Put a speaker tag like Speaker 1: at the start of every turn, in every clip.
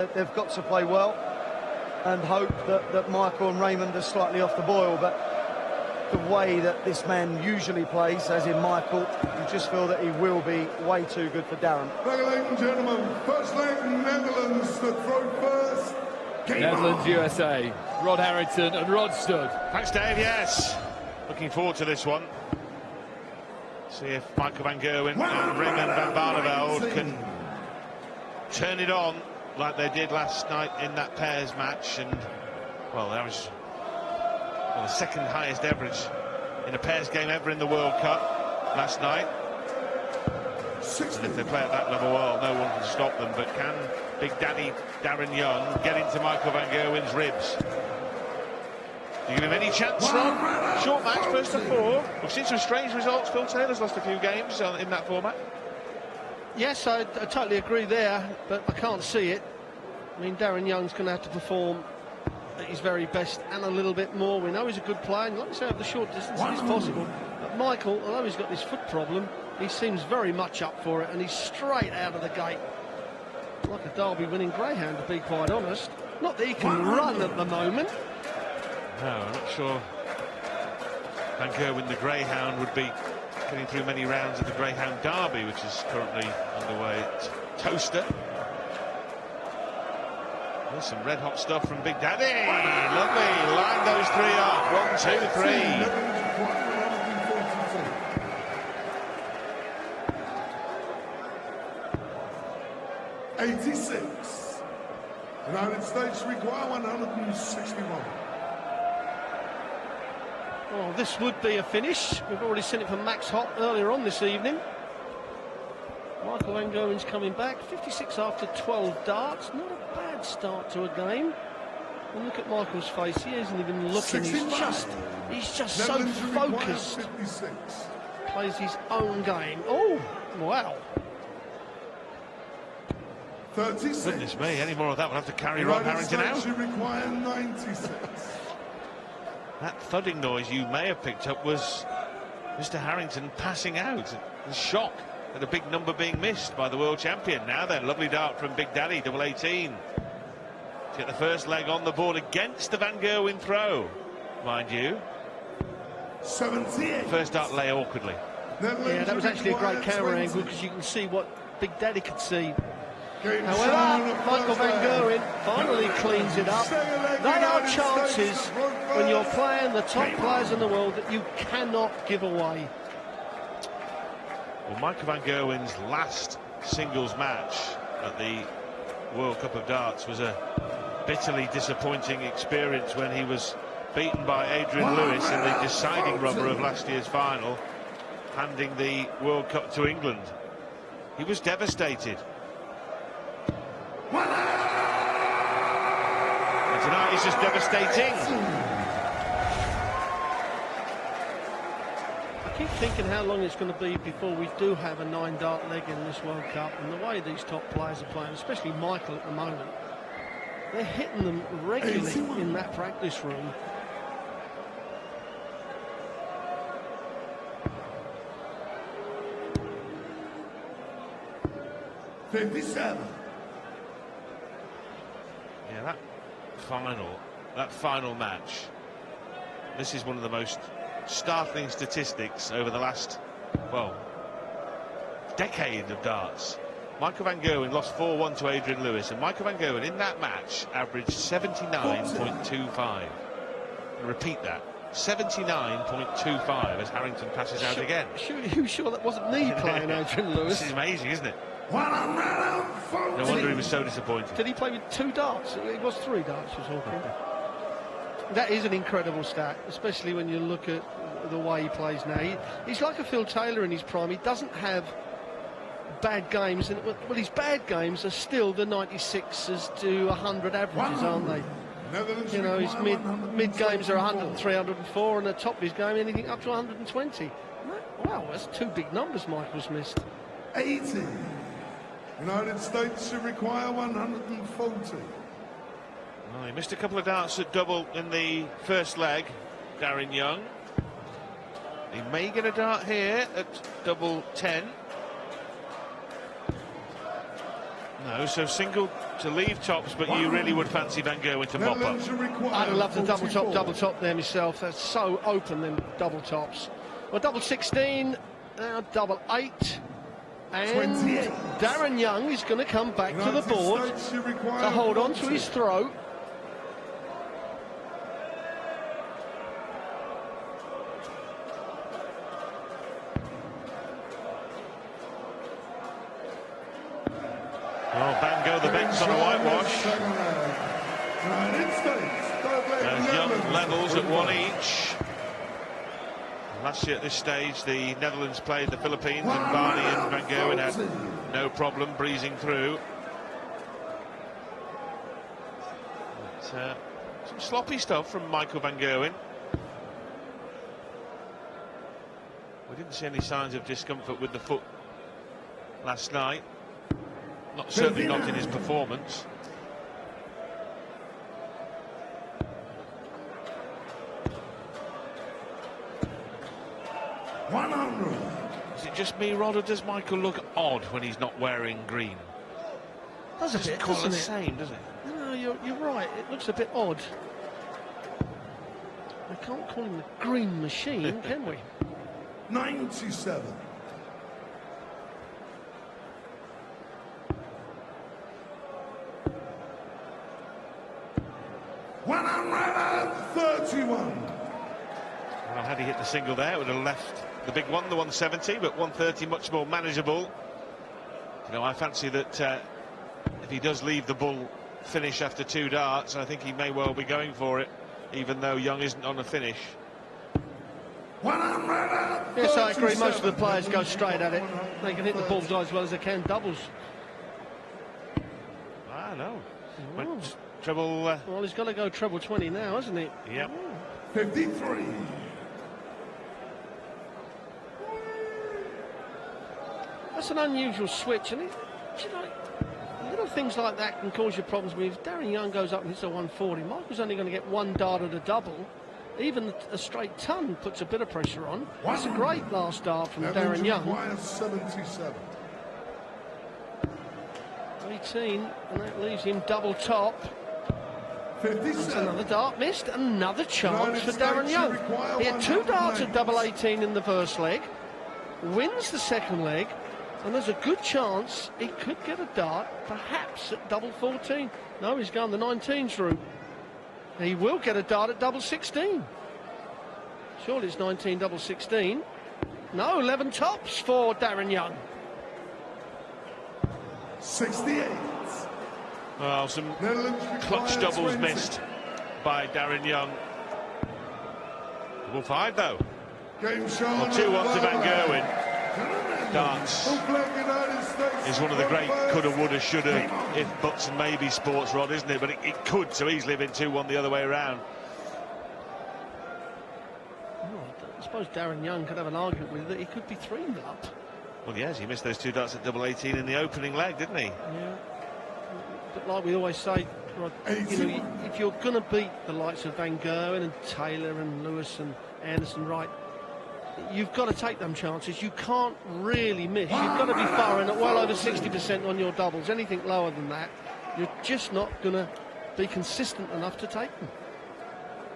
Speaker 1: They've got to play well and hope that Michael and Raymond are slightly off the boil, but the way that this man usually plays, as in Michael, you just feel that he will be way too good for Darin.
Speaker 2: Ladies and gentlemen, first leg Netherlands to throw first.
Speaker 3: Netherlands, USA, Rod Harrington and Rod stood.
Speaker 4: Thanks, Dave. Yes, looking forward to this one. See if Michael van Gerwen and Raymond van Barneveld can turn it on like they did last night in that pairs match. And well, that was the second highest average in a pairs game ever in the World Cup last night. And if they play at that level, well, no one can stop them. But can Big Daddy Darin Young get into Michael van Gerwen's ribs? Do you give him any chance, Ron? Short match, first to four. We've seen some strange results. Phil Taylor's lost a few games in that format.
Speaker 5: Yes, I totally agree there, but I can't see it. I mean, Darin Young's going to have to perform at his very best and a little bit more. We know he's a good player, and like I say, over the short distance it's possible. But Michael, although he's got this foot problem, he seems very much up for it, and he's straight out of the gate. Like a Derby-winning greyhound, to be quite honest. Not that he can run at the moment.
Speaker 4: No, I'm not sure Van Gerwen, the greyhound, would be getting through many rounds of the Greyhound Derby, which is currently underway at Toaster. There's some red-hot stuff from Big Daddy. Lovely. Line those three up. 1, 2, 3.
Speaker 2: 86. United States require 161.
Speaker 5: Well, this would be a finish. We've already seen it from Max Hopp earlier on this evening. Michael van Gerwen's coming back. 56 after 12 darts. Not a bad start to a game. And look at Michael's face. He isn't even looking. He's just so focused. Plays his own game. Oh, wow.
Speaker 2: 36.
Speaker 4: Goodness me, any more of that will have to carry Rod Harrington out.
Speaker 2: Require 96.
Speaker 4: That thudding noise you may have picked up was Mr. Harrington passing out in shock at a big number being missed by the world champion. Now then, lovely dart from Big Daddy, double 18. To get the first leg on the board against the Van Gerwen throw, mind you.
Speaker 2: 78.
Speaker 4: First dart lay awkwardly.
Speaker 5: Yeah, that was actually a great camera angle because you can see what Big Daddy could see. However, Michael van Gerwen finally cleans it up. There are chances when you're playing the top players in the world that you cannot give away.
Speaker 4: Well, Michael van Gerwen's last singles match at the World Cup of Darts was a bitterly disappointing experience when he was beaten by Adrian Lewis in the deciding rubber of last year's final, handing the World Cup to England. He was devastated. And tonight is just devastating.
Speaker 5: I keep thinking how long it's going to be before we do have a 9-dart leg in this World Cup, and the way these top players are playing, especially Michael at the moment, they're hitting them regularly in that practice room.
Speaker 2: $57.
Speaker 4: Yeah, that final match, this is one of the most startling statistics over the last, well, decade of darts. Michael van Gerwen lost 4-1 to Adrian Lewis, and Michael van Gerwen in that match averaged 79.25. Repeat that, 79.25 as Harrington passes out again.
Speaker 5: You sure that wasn't me playing Adrian Lewis?
Speaker 4: This is amazing, isn't it? No wonder he was so disappointed.
Speaker 5: Did he play with 2 darts? It was 3 darts, was Hawking. That is an incredible stat, especially when you look at the way he plays now. He's like a Phil Taylor in his prime. He doesn't have bad games, and well, his bad games are still the 96s to 100 averages, aren't they? You know, his mid games are 103, 104, and the top of his game anything up to 120. Wow, that's 2 big numbers Michael's missed.
Speaker 2: 80. United States should require 140.
Speaker 4: Well, he missed a couple of darts at double in the first leg, Darin Young. He may get a dart here at double 10. No, so single to leave tops, but you really would fancy Van Gerwen to mop up.
Speaker 2: Netherlands should require
Speaker 5: I'd love the double
Speaker 2: 44.
Speaker 5: top there myself. That's so open, them double tops. Well, double 16, now double 8. And
Speaker 2: 28.
Speaker 5: Darin Young is going to come back to the
Speaker 2: United
Speaker 5: board
Speaker 2: States should require
Speaker 5: to hold on to
Speaker 2: 40.
Speaker 5: his throat.
Speaker 4: Oh, Bango, the bet's on a whitewash.
Speaker 2: United States, third leg,
Speaker 4: There's young
Speaker 2: Netherlands,
Speaker 4: levels at
Speaker 2: 45.
Speaker 4: one each. Last year at this stage, the Netherlands played the Philippines, and Barney and Van Gerwen had no problem breezing through. But, some sloppy stuff from Michael Van Gerwen. We didn't see any signs of discomfort with the foot last night. Certainly not in his performance. Is it just me, Rod, or does Michael look odd when he's not wearing green?
Speaker 5: Does a
Speaker 4: Doesn't
Speaker 5: bit,
Speaker 4: call
Speaker 5: doesn't
Speaker 4: the
Speaker 5: it?
Speaker 4: same, does it?
Speaker 5: No, you're right. It looks a bit odd. We can't call him the green machine, can we?
Speaker 2: 97. $131.
Speaker 4: Well, had he hit the single there, it would have left the big one, the 170, but 130 much more manageable. You know, I fancy that if he does leave the bull finish after 2 darts, I think he may well be going for it, even though Young isn't on the finish.
Speaker 5: Yes, I agree. Most of the players go straight at it. They can hit the bullseye as well as they can doubles.
Speaker 4: I know.
Speaker 5: Oh.
Speaker 4: Went treble.
Speaker 5: Well, he's got to go treble 20 now, hasn't he?
Speaker 4: Yep.
Speaker 2: 53.
Speaker 5: That's an unusual switch, and you know, little things like that can cause you problems. If Darin Young goes up and hits a 140, Michael's only going to get 1 dart at a double. Even a straight ton puts a bit of pressure on. That's a great last dart from Darin Young.
Speaker 2: 77.
Speaker 5: 18, and that leaves him double top.
Speaker 2: 57.
Speaker 5: Another dart missed, another chance
Speaker 2: United
Speaker 5: for Darin
Speaker 2: States
Speaker 5: Young.
Speaker 2: require
Speaker 5: He had 2 darts at
Speaker 2: 190.
Speaker 5: double 18 in the first leg, wins the second leg, and there's a good chance he could get a dart, perhaps at double 14. No, he's gone the 19s route. He will get a dart at double 16. Surely it's 19 double 16. No, 11 tops for Darin Young.
Speaker 2: 68.
Speaker 4: Well, some
Speaker 2: Netherlands
Speaker 4: clutch
Speaker 2: require
Speaker 4: doubles
Speaker 2: 20.
Speaker 4: missed by Darin Young. Double 5 though.
Speaker 2: Game show.
Speaker 4: Well, 2-1 to Van Gerwen. Darts is one of the great coulda, woulda, shoulda, if, buts and maybe sports, Rod, isn't it? But it could so easily have been 2-1 the other way around.
Speaker 5: I suppose Darin Young could have an argument with it. He could be 3-0 up.
Speaker 4: Well, yes, he missed those 2 darts at double 18 in the opening leg, didn't he?
Speaker 5: Yeah. But like we always say, Rod, you know, if you're going to beat the likes of Van Gerwen and Taylor and Lewis and Anderson, Wright, you've got to take them chances. You can't really miss. You've got to be firing at well over 60% on your doubles. Anything lower than that, you're just not going to be consistent enough to take them.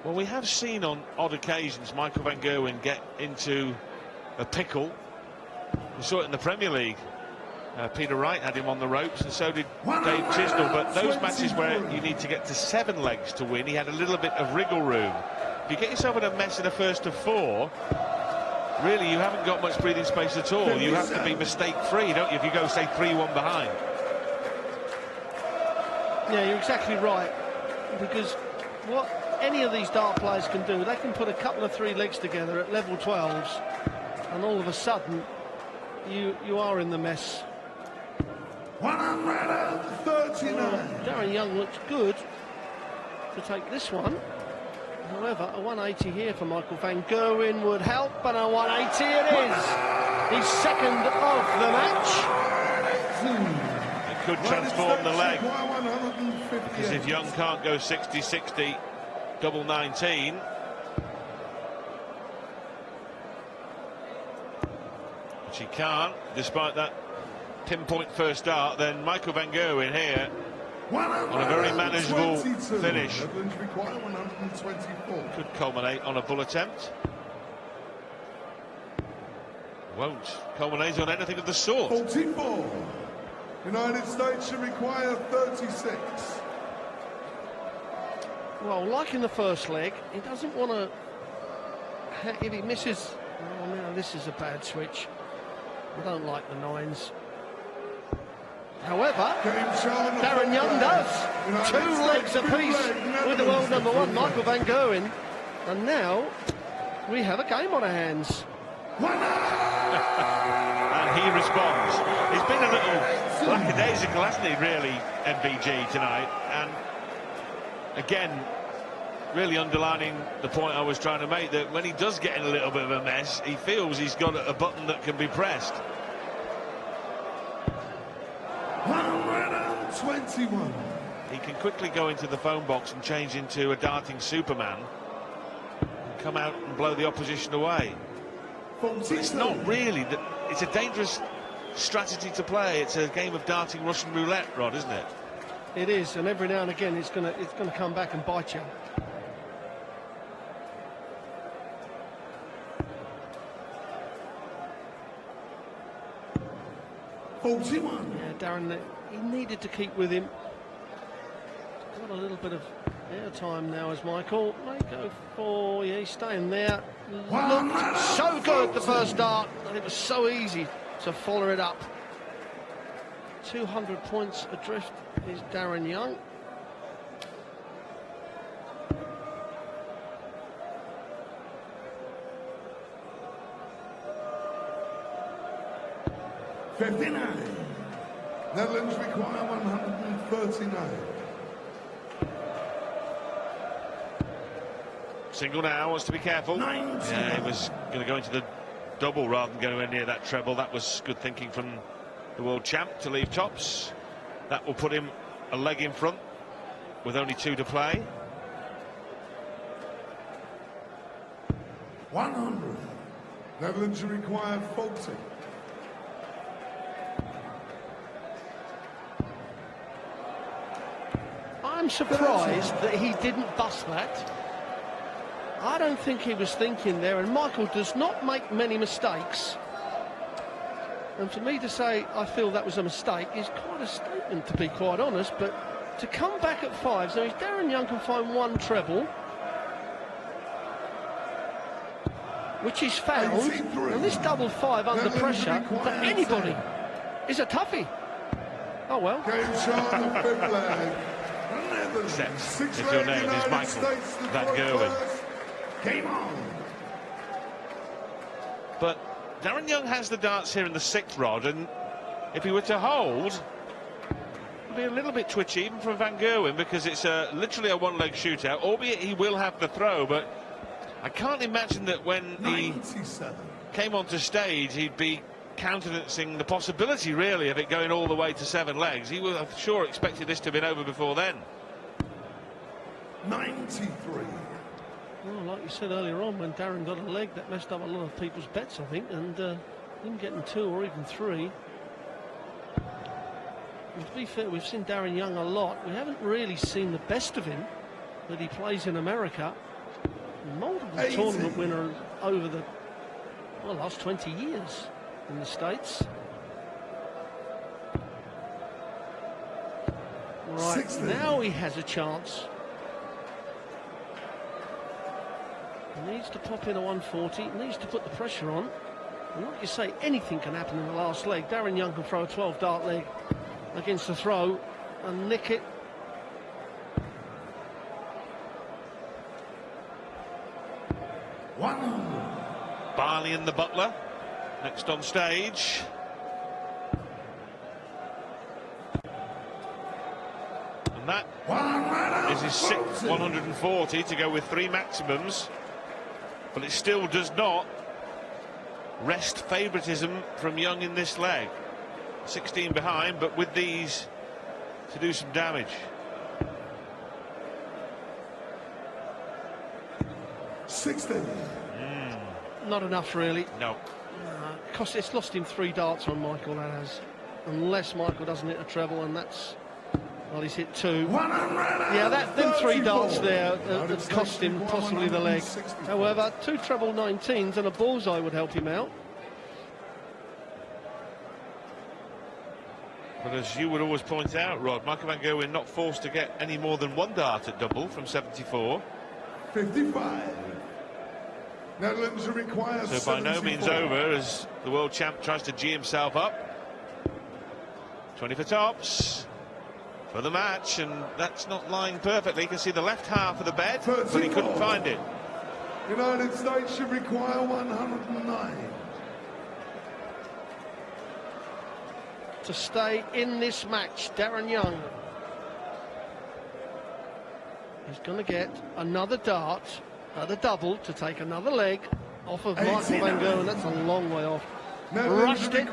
Speaker 4: Well, we have seen on odd occasions Michael Van Gerwen get into a pickle. We saw it in the Premier League. Peter Wright had him on the ropes, and so did Dave Tisdall. But those matches where you need to get to 7 legs to win, he had a little bit of wriggle room. If you get yourself in a mess in the first of 4, really you haven't got much breathing space at all. You have to be mistake-free, don't you, if you go, say, 3-1 behind.
Speaker 5: Yeah, you're exactly right. Because what any of these dart players can do, they can put a couple of 3 legs together at level 12s, and all of a sudden you are in the mess.
Speaker 2: 139.
Speaker 5: Darin Young looks good to take this one. However, a 180 here for Michael Van Gerwen would help, but a 180 it is. He's second of the match.
Speaker 4: It could transform the leg, because
Speaker 2: Because
Speaker 4: if Young can't go 60-60, double 19, which he can't, despite that pinpoint first dart, then Michael Van Gerwen here on a very manageable finish.
Speaker 2: Netherlands require 124.
Speaker 4: Could culminate on a bull attempt. Won't culminate on anything of the sort.
Speaker 2: 44. United States should require 36.
Speaker 5: Well, like in the first leg, he doesn't want to. If he misses, oh no, this is a bad switch. I don't like the nines. However, Darin Young does. 2 legs apiece with the world number 1, Michael van Gerwen. And now we have a game on our hands.
Speaker 4: And he responds. He's been a little lackadaisical, hasn't he, really, MVG tonight? And again, really underlining the point I was trying to make, that when he does get in a little bit of a mess, he feels he's got a button that can be pressed.
Speaker 2: 121.
Speaker 4: He can quickly go into the phone box and change into a darting Superman and come out and blow the opposition away. But it's not really that. It's a dangerous strategy to play. It's a game of darting Russian roulette, Rod, isn't it?
Speaker 5: It is, and every now and again it's gonna come back and bite you. Yeah, Darin, he needed to keep with him. Got a little bit of airtime now as Michael may go for, yeah, he's staying there. Looked so good the first dart, and it was so easy to follow it up. 200 points adrift is Darin Young.
Speaker 2: Netherlands require 139.
Speaker 4: Single now, wants to be careful.
Speaker 2: 90.
Speaker 4: Yeah, he was going to go into the double rather than go anywhere near that treble. That was good thinking from the world champ to leave tops. That will put him a leg in front with only 2 to play.
Speaker 2: 100. Netherlands require 40.
Speaker 5: I'm surprised that he didn't bust that. I don't think he was thinking there, and Michael does not make many mistakes. And for me to say I feel that was a mistake is quite a statement, to be quite honest. But to come back at 5, so if Darin Young can find 1 treble, which he's found, and this double 5 under pressure for anybody is a toughie. Oh well.
Speaker 2: Game shot on the 5th leg.
Speaker 4: Except if your name is Michael van Gerwen.
Speaker 2: Game on.
Speaker 4: But Darin Young has the darts here in the 6th rod, and if he were to hold, it would be a little bit twitchy even from van Gerwen, because it's literally a 1-leg shootout, albeit he will have the throw. But I can't imagine that when
Speaker 2: 97.
Speaker 4: he came onto stage he'd be countenancing the possibility, really, of it going all the way to 7 legs. He would have sure expected this to have been over before then.
Speaker 2: 93.
Speaker 5: Well, like you said earlier on, when Darin got a leg, that messed up a lot of people's bets, I think, and him getting 2 or even 3. And to be fair, we've seen Darin Young a lot. We haven't really seen the best of him that he plays in America. Multiple
Speaker 2: 80.
Speaker 5: tournament winner over the last 20 years in the States. Right,
Speaker 2: 60.
Speaker 5: now he has a chance. He needs to pop in a 140, needs to put the pressure on. And like you say, anything can happen in the last leg. Darin Young can throw a 12-dart leg against the throw and nick it.
Speaker 4: Barney and the butler next on stage. And that is his 6th 140 to go with 3 maximums. But it still does not rest favouritism from Young in this leg. 16 behind, but with these to do some damage.
Speaker 2: 60.
Speaker 5: Not enough, really.
Speaker 4: No.
Speaker 5: Because it's lost him 3 darts on Michael, that has. Unless Michael doesn't hit a treble, and Well, he's hit 2. Yeah, them 3 darts there that cost him possibly the leg. However, 2 treble 19s and a bullseye would help him out.
Speaker 4: But as you would always point out, Rod, Michael van Gerwen not forced to get any more than 1 dart at double from 74.
Speaker 2: 55. Netherlands require
Speaker 4: So by no means over as the world champ tries to G himself up. 20 for tops for the match, and that's not lying perfectly. You can see the left half of the bed, but he couldn't find it.
Speaker 2: United States should require 109.
Speaker 5: To stay in this match, Darin Young is going to get another dart at a double to take another leg off of Michael van Gerwen. That's a long way off. Rushed it,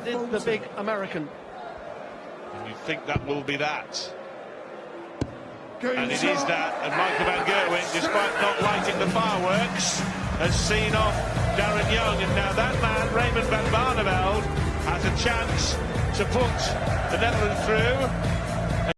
Speaker 5: did the big American.
Speaker 4: And you think that will be that. And it is that, and Michael van Gerwen, despite not lighting the fireworks, has seen off Darin Young, and now that man, Raymond van Barneveld, has a chance to put the Netherlands through.